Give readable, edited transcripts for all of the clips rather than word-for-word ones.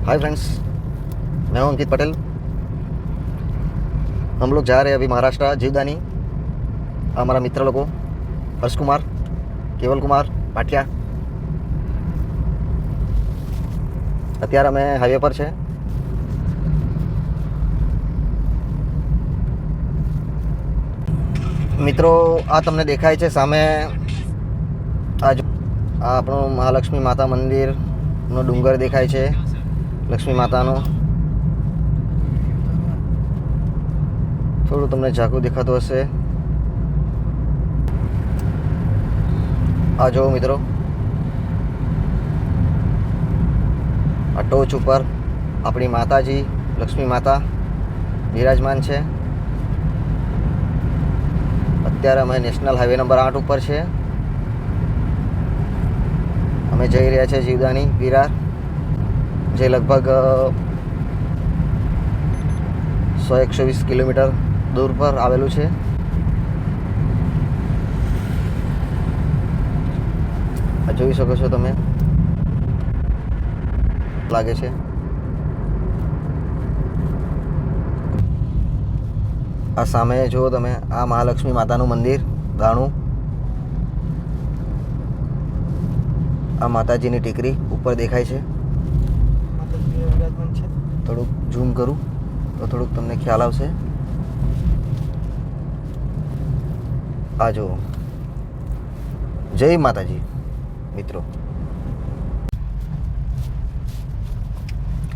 Hi friends, मैं हूं अंकित पटेल। हम लोग जा रहे हैं अभी महाराष्ट्र जीवदानी। हमारा मित्र लोगों हर्ष कुमार, केवल कुमार पाटिया। અત્યારે અમે હાઈવે પર છે। મિત્રો, આ તમને દેખાય છે સામે, આ આપણું મહાલક્ષ્મી માતા મંદિરનો ડુંગર દેખાય છે, લક્ષ્મી માતાનો। થોડું તમને ઝાંખું દેખાતું હશે। આ જુઓ મિત્રો, આ ટોચ ઉપર આપણી માતાજી લક્ષ્મી માતા બિરાજમાન છે। અત્યારે અમે નેશનલ હાઈવે નંબર 8 ઉપર છે। અમે જઈ રહ્યા છીએ જીવદાની વિરાર, જે લગભગ 100-120 કિલોમીટર દૂર પર આવેલું છે। આ જોઈ શકો છો તમે, લાગે છે। આ સામે જુઓ તમે, આ મહાલક્ષ્મી માતાનું મંદિર ગાણું। આ માતાજીની ટીકરી ઉપર દેખાય છે। થોડુંક ઝૂમ કરું તો થોડુંક તમને ખ્યાલ આવશે। આ જુઓ, જય માતાજી મિત્રો।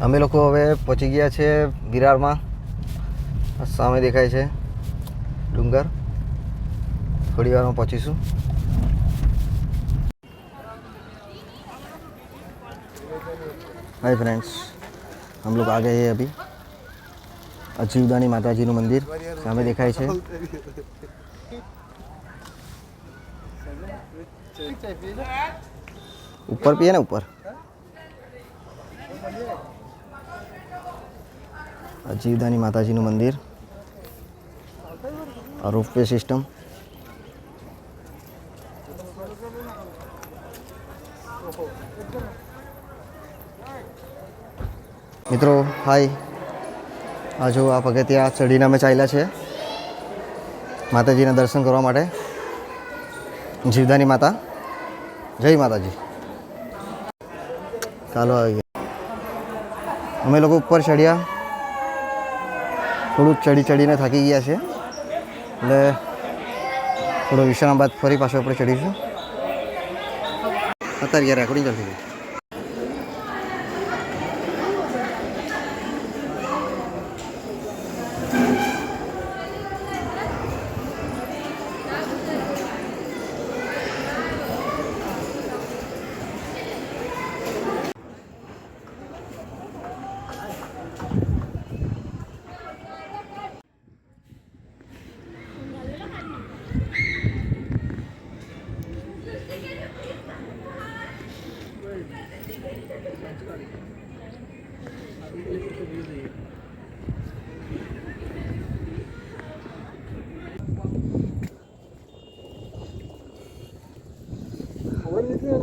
અમે લોકો હવે પહોંચી ગયા છે વિરારમાં। સામે દેખાય છે ડુંગર, થોડી વારમાં પહોંચીશું। हाय फ्रेंड्स, हम लोग आ गए हैं अभी। जीवदानी माताजीનું મંદિર સામે દેખાય છે। ऊपर पिए ना, ऊपर जीवदानी माताजीનું મંદિર, રોપવે સિસ્ટમ। મિત્રો હાય, આ જો આ પગથિયા ચડીને અમે ચાલ્યા છે માતાજીના દર્શન કરવા માટે। જીવદાની માતા, જય માતાજી। ચાલો આવી ગયા, અમે લોકો ઉપર ચડ્યા। થોડુંક ચડીને થાકી ગયા છે, એટલે થોડો વિશ્રામ બાદ ફરી પાછો આપણે ચડીશું। અત્યારે યાર રેકોર્ડિંગ ચાલતી હતી।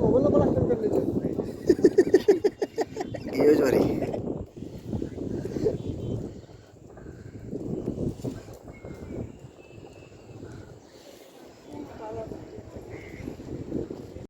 मोबाइल पर कर लीजिए।